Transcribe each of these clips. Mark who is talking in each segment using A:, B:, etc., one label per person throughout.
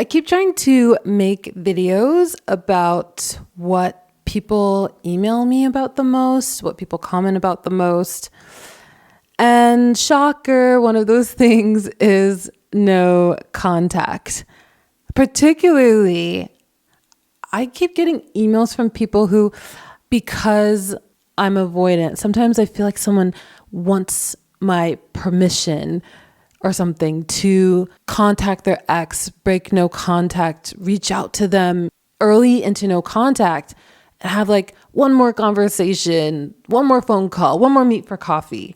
A: keep trying to make videos about what people email me about the most, what people comment about the most. And shocker, one of those things is no contact. Particularly, I keep getting emails from people who, because I'm avoidant, sometimes I feel like someone wants my permission or something to contact their ex, break no contact, reach out to them early into no contact, and have like one more conversation, one more phone call, one more meet for coffee.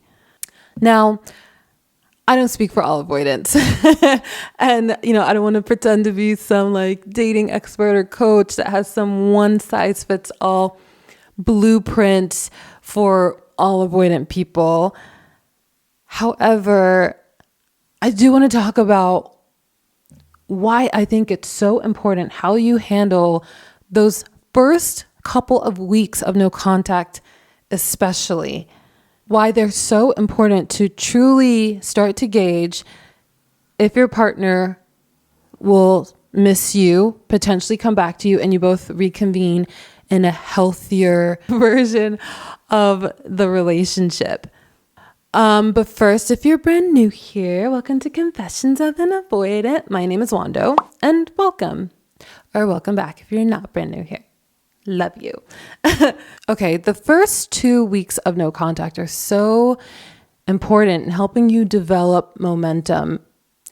A: Now, I don't speak for all avoidants. And, I don't want to pretend to be some like dating expert or coach that has some one size fits all blueprint for all avoidant people. However, I do want to talk about why I think it's so important how you handle those first couple of weeks of no contact, especially. Why they're so important to truly start to gauge if your partner will miss you, potentially come back to you, and you both reconvene in a healthier version of the relationship. But first, if you're brand new here, welcome to Confessions of an Avoidant. My name is Wando, and welcome. Or welcome back if you're not brand new here. Love you. Okay, the first 2 weeks of no contact are so important in helping you develop momentum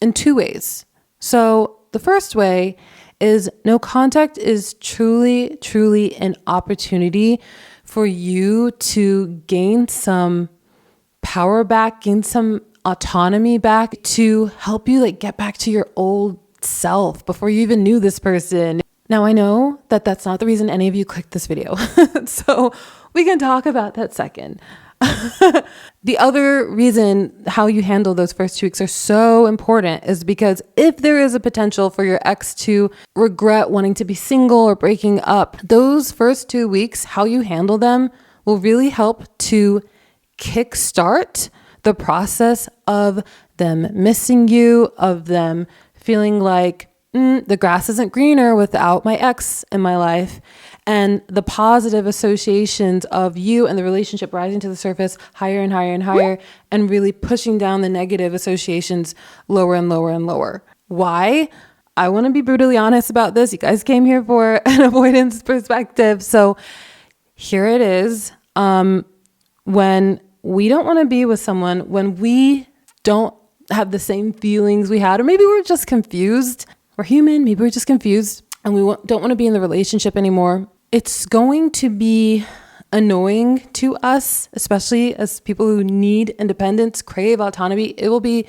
A: in two ways. So the first way is no contact is truly, truly an opportunity for you to gain some power back, gain some autonomy back to help you like get back to your old self before you even knew this person. Now, I know that that's not the reason any of you clicked this video, so we can talk about that second. The other reason how you handle those first 2 weeks are so important is because if there is a potential for your ex to regret wanting to be single or breaking up, those first 2 weeks, how you handle them will really help to kickstart the process of them missing you, of them feeling like the grass isn't greener without my ex in my life, and the positive associations of you and the relationship rising to the surface higher and higher and higher, and really pushing down the negative associations lower and lower and lower. Why? I want to be brutally honest about this. You guys came here for an avoidance perspective. So here it is. When we don't want to be with someone, when we don't have the same feelings we had, or maybe we're just confused. We're human, maybe we're just confused, and we don't want to be in the relationship anymore. It's going to be annoying to us, especially as people who need independence, crave autonomy. It will be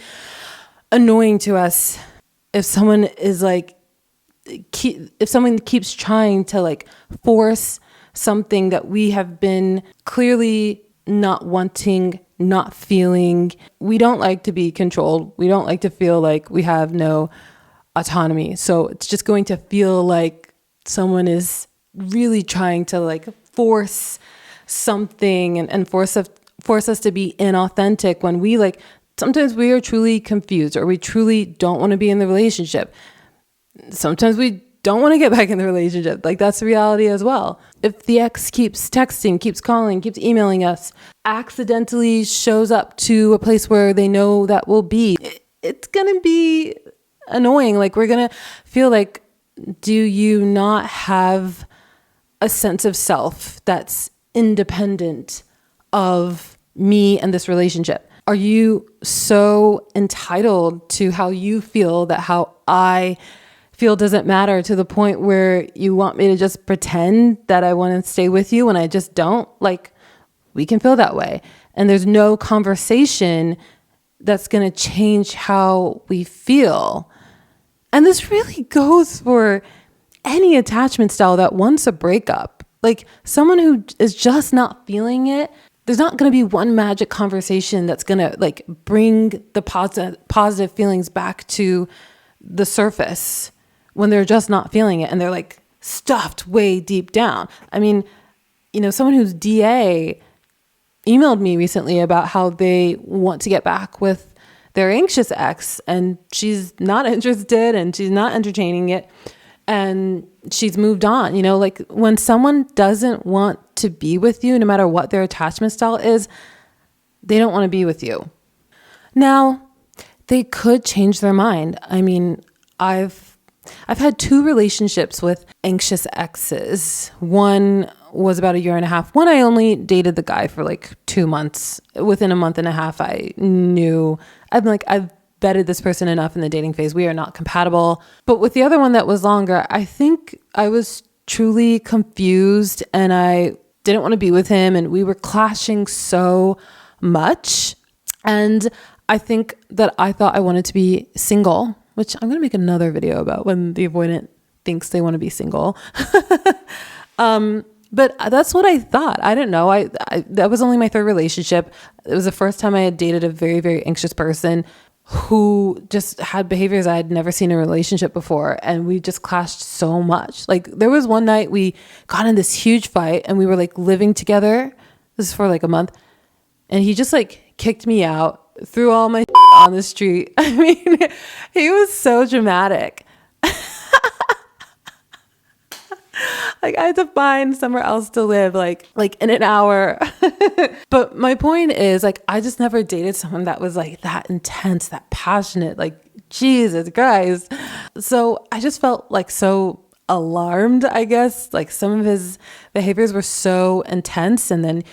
A: annoying to us if someone is like, if someone keeps trying to like force something that we have been clearly not wanting, not feeling. We don't like to be controlled. We don't like to feel like we have no autonomy. So it's just going to feel like someone is really trying to like force something and force us to be inauthentic when we like, sometimes we are truly confused or we truly don't want to be in the relationship. Sometimes we don't want to get back in the relationship. Like that's the reality as well. If the ex keeps texting, keeps calling, keeps emailing us, accidentally shows up to a place where they know that we'll be, it's going to be annoying. Like we're going to feel like, do you not have a sense of self that's independent of me and this relationship? Are you so entitled to how you feel that how I feel doesn't matter, to the point where you want me to just pretend that I want to stay with you when I just don't? Like, we can feel that way. And there's no conversation that's going to change how we feel. And this really goes for any attachment style that wants a breakup. Like someone who is just not feeling it, there's not going to be one magic conversation that's going to like bring the positive feelings back to the surface when they're just not feeling it and they're like stuffed way deep down. I mean, someone who's DA emailed me recently about how they want to get back with their anxious ex, and she's not interested and she's not entertaining it, and she's moved on. You know, like when someone doesn't want to be with you, no matter what their attachment style is, they don't want to be with you. Now, they could change their mind. I mean, I've had 2 relationships with anxious exes. One was about 1.5 years. One, I only dated the guy for like 2 months. Within 1.5 months, I knew I've vetted this person enough in the dating phase. We are not compatible. But with the other one that was longer, I think I was truly confused and I didn't want to be with him, and we were clashing so much. And I think that I thought I wanted to be single, which I'm going to make another video about when the avoidant thinks they want to be single. But that's what I thought. I didn't know. I that was only my 3rd relationship. It was the first time I had dated a very, very anxious person who just had behaviors I had never seen in a relationship before. And we just clashed so much. Like there was one night we got in this huge fight and we were like living together. This is for like a month. And he just like kicked me out, threw all my on the street. I mean, he was so dramatic. Like I had to find somewhere else to live like in an hour. But my point is, like, I just never dated someone that was like that intense, that passionate, like Jesus Christ. So I just felt like so alarmed, I guess. Like some of his behaviors were so intense, and then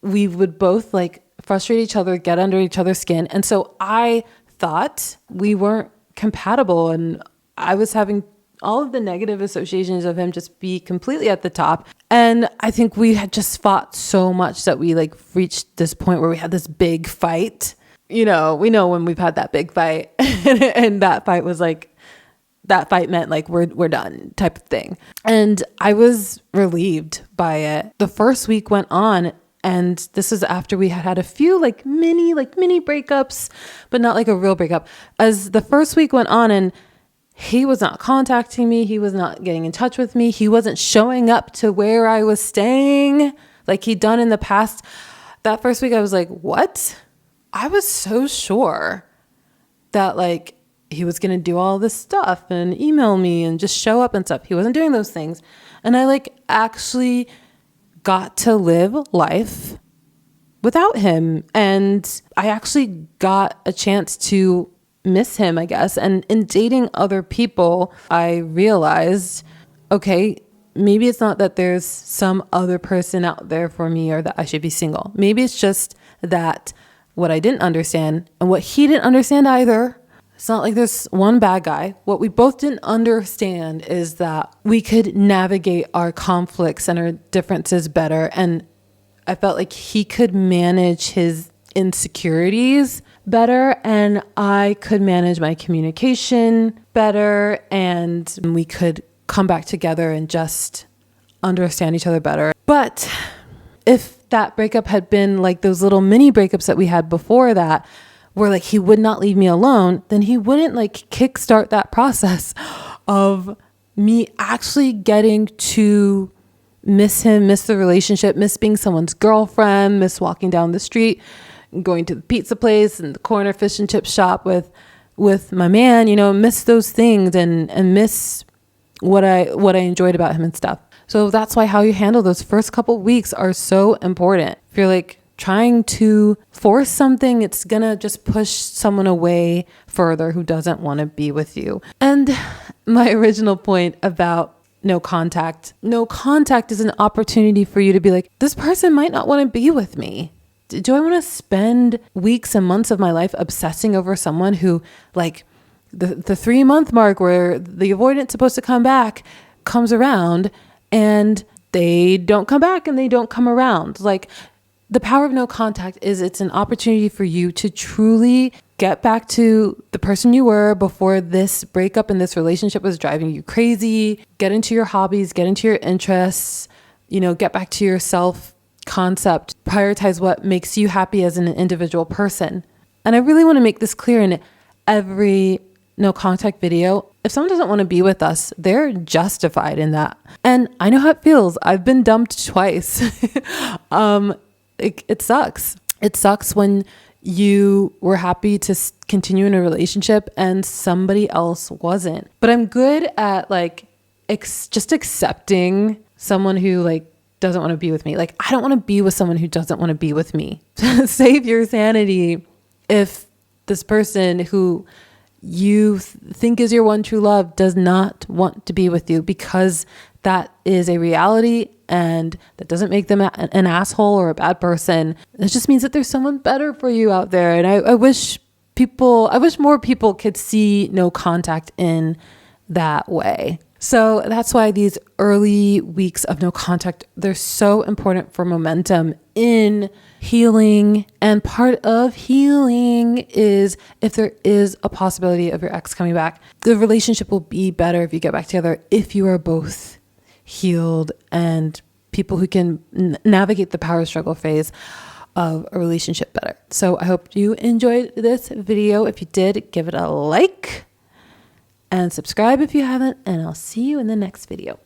A: we would both like frustrate each other, get under each other's skin. And so I thought we weren't compatible, and I was having all of the negative associations of him just be completely at the top. And I think we had just fought so much that we like reached this point where we had this big fight. You know, we know when we've had that big fight and that fight was like, that fight meant like we're done type of thing. And I was relieved by it. The first week went on, and this is after we had had a few like mini breakups, but not like a real breakup. As the first week went on and he was not contacting me, he was not getting in touch with me, he wasn't showing up to where I was staying like he'd done in the past. That first week I was like, what? I was so sure that like he was going to do all this stuff and email me and just show up and stuff. He wasn't doing those things. And I like actually got to live life without him. And I actually got a chance to miss him, I guess. And in dating other people, I realized, okay, maybe it's not that there's some other person out there for me or that I should be single. Maybe it's just that what I didn't understand and what he didn't understand either. It's not like there's one bad guy. What we both didn't understand is that we could navigate our conflicts and our differences better. And I felt like he could manage his insecurities better, and I could manage my communication better, and we could come back together and just understand each other better. But if that breakup had been like those little mini breakups that we had before that, where like he would not leave me alone, then he wouldn't like kickstart that process of me actually getting to miss him, miss the relationship, miss being someone's girlfriend, miss walking down the street, going to the pizza place and the corner fish and chip shop with my man, you know, miss those things and miss what I enjoyed about him and stuff. So that's why how you handle those first couple weeks are so important. If you're like trying to force something, it's gonna just push someone away further who doesn't want to be with you. And my original point about no contact is an opportunity for you to be like, this person might not want to be with me. Do I want to spend weeks and months of my life obsessing over someone who, like, the 3-month mark where the avoidant's supposed to come back comes around and they don't come back and they don't come around? Like, the power of no contact is it's an opportunity for you to truly get back to the person you were before this breakup and this relationship was driving you crazy. Get into your hobbies, get into your interests, you know, get back to yourself concept, prioritize what makes you happy as an individual person. And I really want to make this clear in every no contact video. If someone doesn't want to be with us, they're justified in that. And I know how it feels. I've been dumped twice. It sucks. It sucks when you were happy to continue in a relationship and somebody else wasn't. But I'm good at like just accepting someone who like doesn't want to be with me. Like, I don't want to be with someone who doesn't want to be with me. Save your sanity if this person who you think is your one true love does not want to be with you, because that is a reality and that doesn't make them an asshole or a bad person. It just means that there's someone better for you out there. And I wish more people could see no contact in that way. So that's why these early weeks of no contact, they're so important for momentum in healing. And part of healing is, if there is a possibility of your ex coming back, the relationship will be better if you get back together, if you are both healed and people who can navigate the power struggle phase of a relationship better. So I hope you enjoyed this video. If you did, give it a like and subscribe if you haven't, and I'll see you in the next video.